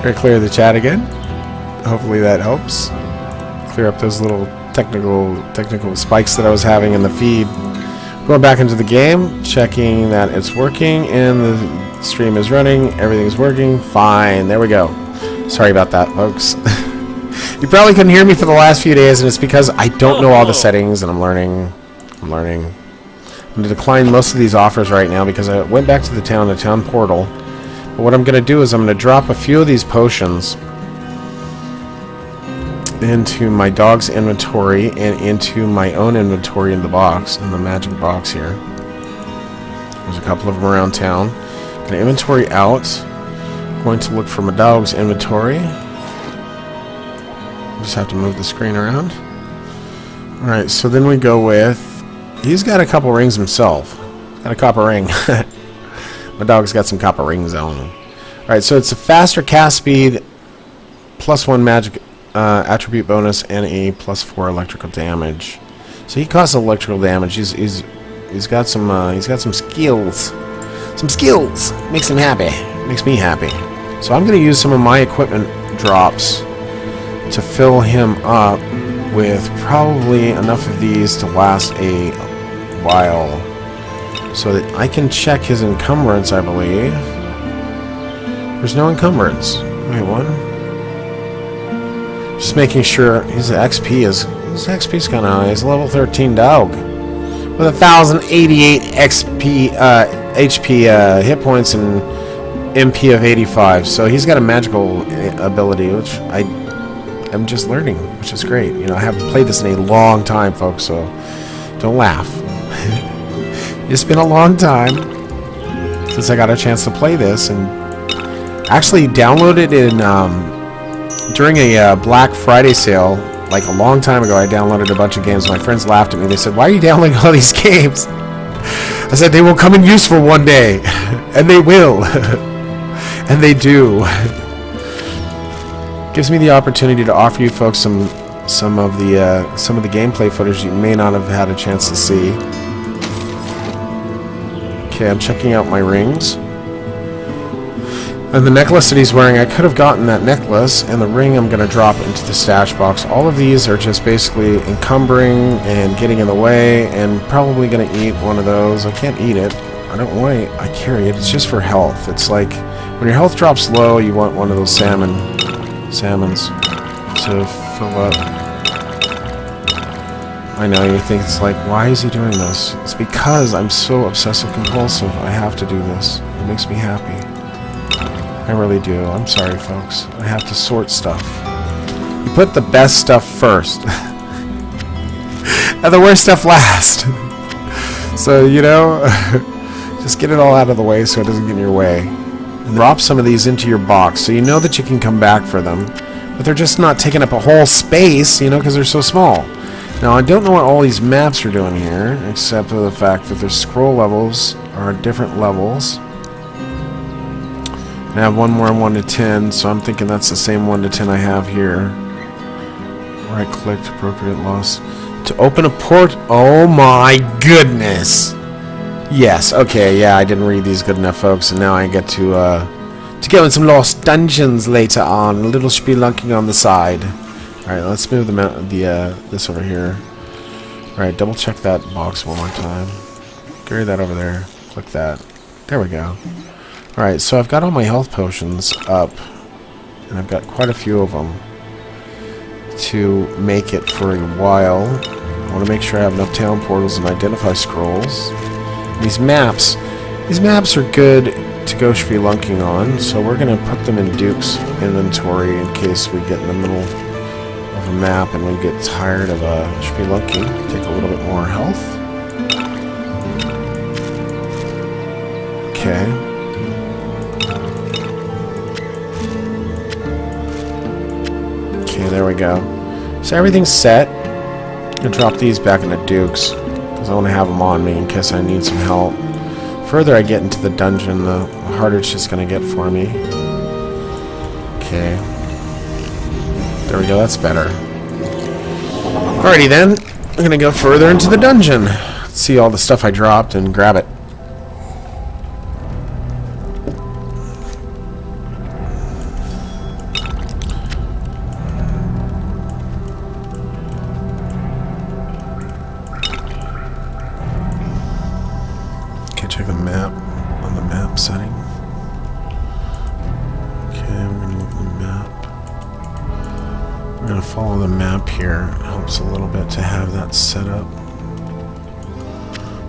Gonna clear the chat again. Hopefully that helps. Clear up those little technical spikes that I was having in the feed. Going back into the game, checking that it's working, and the stream is running. Everything's working. Fine. There we go. Sorry about that, folks. You probably couldn't hear me for the last few days, and it's because I don't know all the settings, and I'm learning. I'm going to decline most of these offers right now because I went back to the town portal. But what I'm going to do is I'm going to drop a few of these potions into my dog's inventory and into my own inventory in the box, in the magic box here. There's a couple of them around town. Going to inventory out. Going to look for my dog's inventory. Just have to move the screen around. Alright, so then we go with... He's got a couple rings himself. Got a copper ring. My dog's got some copper rings on him. Alright, so it's a faster cast speed, +1 magic attribute bonus, and a +4 electrical damage. So he causes electrical damage. He's got some skills. Some skills! Makes him happy. Makes me happy. So I'm going to use some of my equipment drops to fill him up with probably enough of these to last a while, so that I can check his encumbrance, I believe. There's no encumbrance. Wait, what? Just making sure his XP's kind of high. He's a level 13 dog with 1,088 XP, HP hit points and MP of 85. So he's got a magical ability, which I'm just learning, which is great. You know, I haven't played this in a long time, folks, so don't laugh. It's been a long time since I got a chance to play this, and actually downloaded in during a Black Friday sale, like a long time ago. I downloaded a bunch of games. My friends laughed at me. They said, "Why are you downloading all these games?" I said, "They will come in useful one day," and they will, and they do. Gives me the opportunity to offer you folks some of the gameplay footage you may not have had a chance to see. Okay, I'm checking out my rings. And the necklace that he's wearing, I could have gotten that necklace, and the ring I'm going to drop into the stash box. All of these are just basically encumbering and getting in the way, and probably going to eat one of those. I can't eat it. I don't want I carry it. It's just for health. It's like when your health drops low, you want one of those salmons to fill up. I know you think it's like, why is he doing this? It's because I'm so obsessive compulsive. I have to do this. It makes me happy. I really do. I'm sorry, folks. I have to sort stuff. You put the best stuff first, and the worst stuff last. So, you know, just get it all out of the way so it doesn't get in your way. Drop some of these into your box so you know that you can come back for them, but they're just not taking up a whole space, you know, because they're so small. Now, I don't know what all these maps are doing here, except for the fact that their scroll levels are different levels. I have one more 1 to 10, so I'm thinking that's the same 1 to 10 I have here. Right-clicked, appropriate loss. To open a port... Oh my goodness! Yes, okay, yeah, I didn't read these good enough, folks, and now I get to go in some lost dungeons later on. A little spelunking on the side. Alright, let's move this over here. Alright, double check that box one more time. Carry that over there. Click that. There we go. Alright, so I've got all my health potions up, and I've got quite a few of them to make it for a while. I want to make sure I have enough town portals and identify scrolls. These maps are good to go spelunking on, so we're going to put them in Duke's inventory in case we get in the middle of a map and we get tired of spelunking. Take a little bit more health. Okay. Okay, there we go. So everything's set. I'm going to drop these back into Duke's, because I want to have them on me in case I need some help. Further I get into the dungeon, the harder it's just going to get for me. Okay. There we go, that's better. Alrighty then, I'm going to go further into the dungeon. See all the stuff I dropped and grab it. follow the map here. It helps a little bit to have that set up.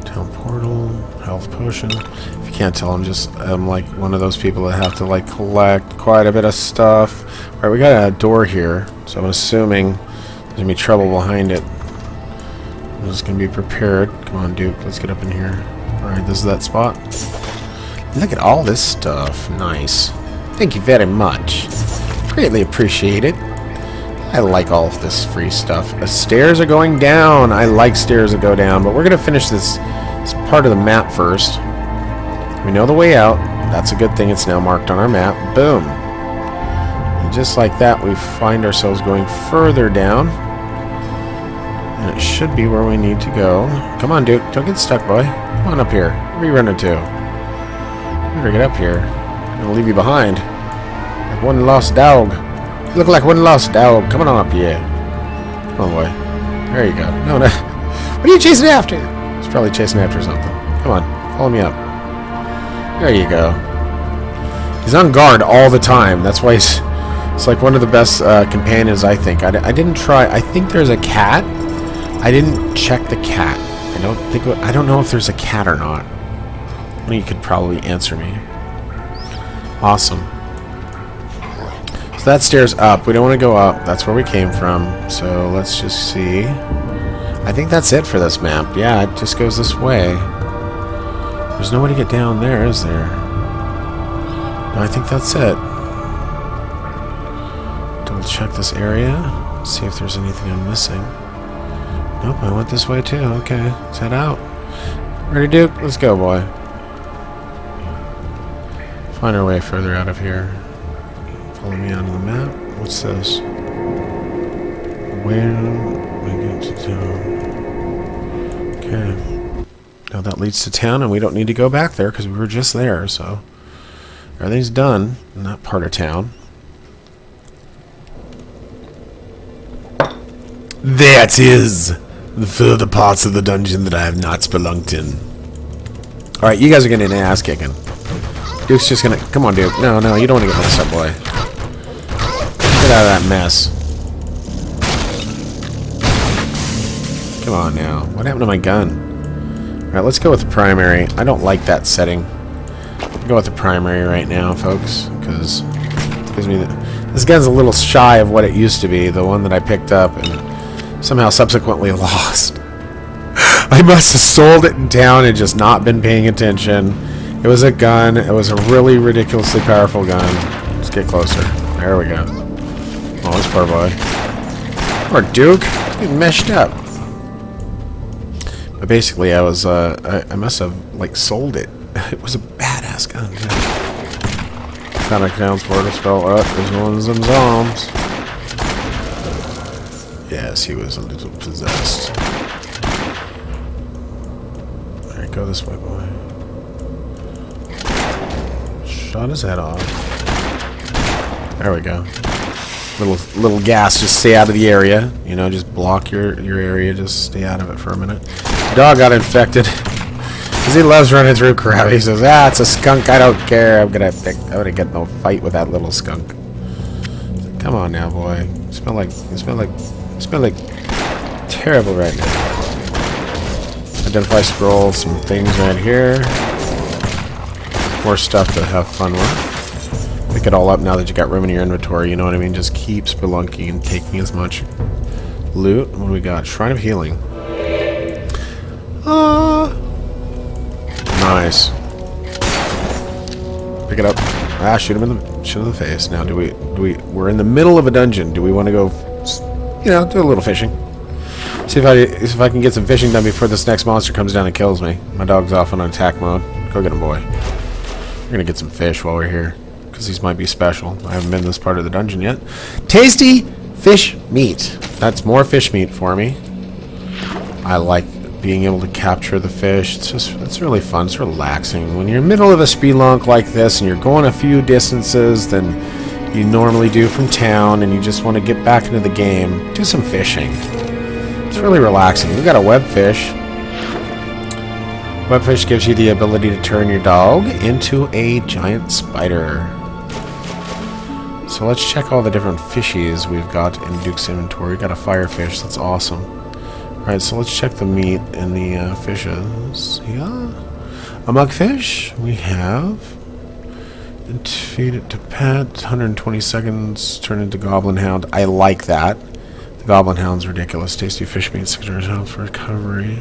Town portal, health potion. If you can't tell, I'm like one of those people that have to like collect quite a bit of stuff. Alright, we got a door here, so I'm assuming there's gonna be trouble behind it. I'm just gonna be prepared. Come on, Duke, let's get up in here. Alright, this is that spot. Look at all this stuff. Nice. Thank you very much. Greatly appreciate it. I like all of this free stuff. The stairs are going down. I like stairs that go down, but we're going to finish this part of the map first. We know the way out. That's a good thing. It's now marked on our map. Boom. And just like that, we find ourselves going further down. And it should be where we need to go. Come on, Duke. Don't get stuck, boy. Come on up here. Where are you running to? You better get up here. I'm going to leave you behind. Like one lost dog. You look like one lost dog. Come on up here. Come on, boy. There you go. No, no. What are you chasing after? He's probably chasing after something. Come on. Follow me up. There you go. He's on guard all the time. That's why it's like one of the best companions, I think. I didn't try. I think there's a cat. I didn't check the cat. I don't know if there's a cat or not. One of you could probably answer me. Awesome. So that stairs up. We don't want to go up. That's where we came from. So let's just see. I think that's it for this map. Yeah, it just goes this way. There's no way to get down there, is there? No, I think that's it. Double check this area. See if there's anything I'm missing. Nope, I went this way too. Okay, let's head out. Ready, Duke? Let's go, boy. Find our way further out of here. Follow me onto the map. What's this? Where we get to town. Okay. Now that leads to town, and we don't need to go back there because we were just there, so everything's done in that part of town. That is the further parts of the dungeon that I have not spelunked in. Alright, you guys are getting an ass kicking. Duke's just gonna... Come on, Duke. No, no, you don't want to get messed up, boy. Get out of that mess. Come on now. What happened to my gun? Alright, let's go with the primary. I don't like that setting. I'll go with the primary right now, folks, because it gives me this gun's a little shy of what it used to be, the one that I picked up and somehow subsequently lost. I must have sold it in town and just not been paying attention. It was a gun. It was a really ridiculously powerful gun. Let's get closer. There we go. Oh, this poor boy. Poor Duke. He's getting meshed up. But basically, I was, I must have, like, sold it. It was a badass gun. Found a town's portal spell. There's ones and zombs. Yes, he was a little possessed. Alright, go this way, boy. Shot his head off. There we go. Little gas, just stay out of the area. You know, just block your area, just stay out of it for a minute. Dog got infected. Because he loves running through crap. He says, ah, it's a skunk, I don't care. I'm gonna get no fight with that little skunk. Come on now, boy. You smell like terrible right now. Identify scroll, some things right here. More stuff to have fun with. Pick it all up now that you got room in your inventory, you know what I mean? Just keep spelunking and taking as much loot. What do we got? Shrine of Healing. Nice. Pick it up. Ah, shoot him in the face. Now, we're in the middle of a dungeon. Do we want to go, you know, do a little fishing? See if I can get some fishing done before this next monster comes down and kills me. My dog's off on attack mode. Go get him, boy. We're gonna get some fish while we're here, because these might be special. I haven't been in this part of the dungeon yet. Tasty fish meat. That's more fish meat for me. I like being able to capture the fish. It's really fun. It's relaxing. When you're in the middle of a spelunk like this and you're going a few distances than you normally do from town and you just want to get back into the game, do some fishing. It's really relaxing. We got a webfish. Webfish gives you the ability to turn your dog into a giant spider. So let's check all the different fishies we've got in Duke's inventory. We got a firefish. That's awesome. Alright, so let's check the meat and the fishes. Yeah. A mugfish. We have. And feed it to pet. 120 seconds. Turn into goblin hound. I like that. The goblin hound's ridiculous. Tasty fish meat. 600 health for recovery.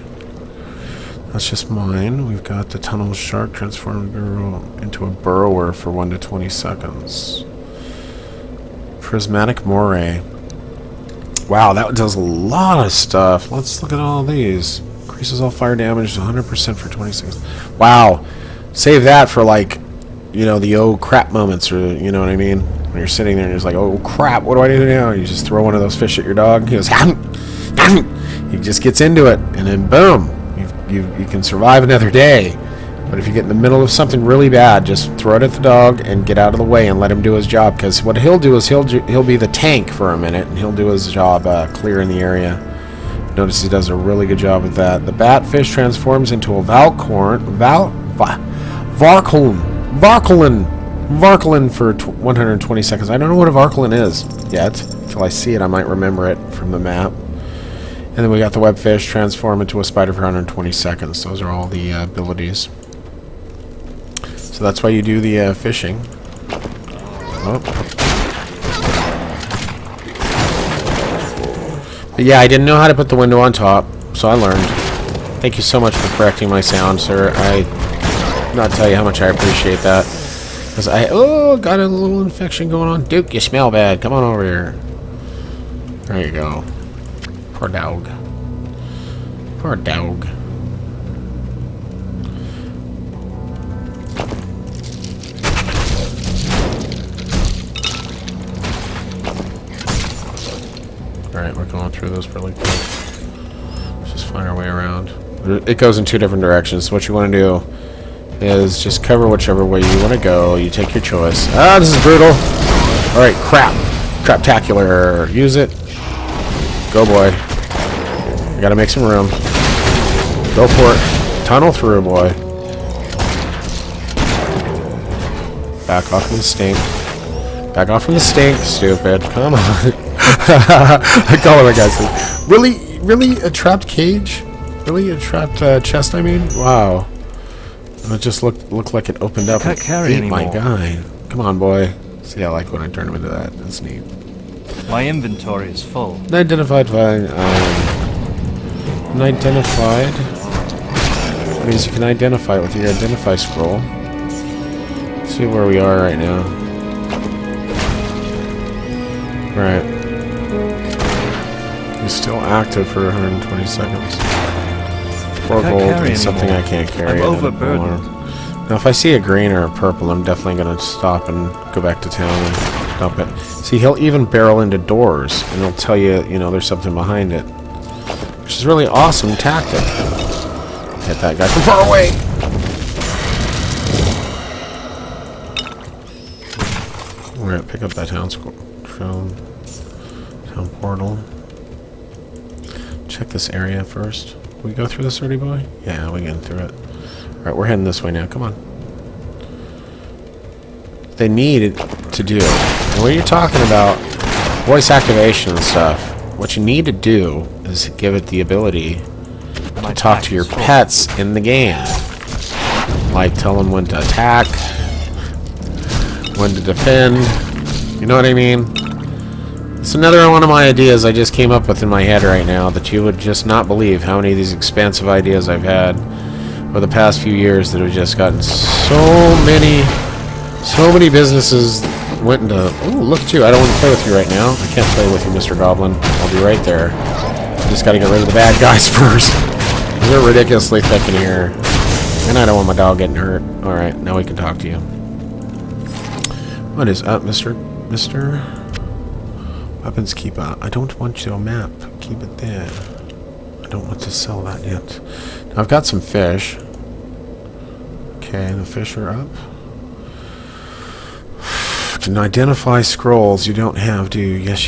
That's just mine. We've got the tunnel shark. Transform into a burrower for 1 to 20 seconds. Prismatic moray. Wow, that does a lot of stuff. Let's look at all these. Increases all fire damage to 100% for 20 seconds. Wow. Save that for, like, you know, the oh crap moments, or, you know what I mean? When you're sitting there and you're just like, oh crap, what do I do now? You just throw one of those fish at your dog. He goes, he just gets into it, and then boom. You can survive another day. But if you get in the middle of something really bad, just throw it at the dog and get out of the way and let him do his job. Because what he'll do is he'll be the tank for a minute, and he'll do his job clearing the area. Notice he does a really good job with that. The batfish transforms into a Varkulin for 120 seconds. I don't know what a Varkulin is yet. Until I see it, I might remember it from the map. And then we got the webfish transform into a spider for 120 seconds. Those are all the abilities. So that's why you do the fishing. Oh. But yeah, I didn't know how to put the window on top, so I learned. Thank you so much for correcting my sound, sir. I cannot tell you how much I appreciate that. Because I got a little infection going on. Duke, you smell bad. Come on over here. There you go. Poor dog. Poor dog. Alright, we're going through those really quick. Let's just find our way around. It goes in two different directions. So what you want to do is just cover whichever way you want to go. You take your choice. Ah, this is brutal. Alright, crap. Craptacular. Use it. Go, boy. I gotta make some room. Go for it. Tunnel through, boy. Back off from the stink. Back off from the stink, stupid. Come on. I call it a guy's thing. Really a trapped cage? Really a trapped chest, I mean? Wow. It just looked like it opened up and ate my guy. Come on, boy. See, I like when I turn him into that. That's neat. My inventory is full. Unidentified fine. Unidentified means you can identify it with your identify scroll. Let's see where we are right now. Right. He's still active for 120 seconds. 4 gold and something I can't carry. I'm overburdened. Now, if I see a green or a purple, I'm definitely going to stop and go back to town and dump it. See, he'll even barrel into doors, and he'll tell you, you know, there's something behind it. Which is a really awesome tactic. Hit that guy from far away! We're going to pick up that town portal. Check this area first. Can we go through this already, boy? Yeah, we're getting through it. Alright, we're heading this way now. Come on. They need to do. And when you're talking about voice activation and stuff, what you need to do is give it the ability to talk to your pets in the game. Like tell them when to attack, when to defend. You know what I mean? It's another one of my ideas I just came up with in my head right now that you would just not believe how many of these expansive ideas I've had over the past few years that have just gotten so many businesses went into... Oh, look at you. I don't want to play with you right now. I can't play with you, Mr. Goblin. I'll be right there. I just gotta get rid of the bad guys first. They're ridiculously thick in here. And I don't want my dog getting hurt. Alright, now we can talk to you. What is up, Mr. Weapons keep out. I don't want your map. Keep it there. I don't want to sell that yet. Now, I've got some fish. Okay, the fish are up. Can identify scrolls you don't have, do you? Yes,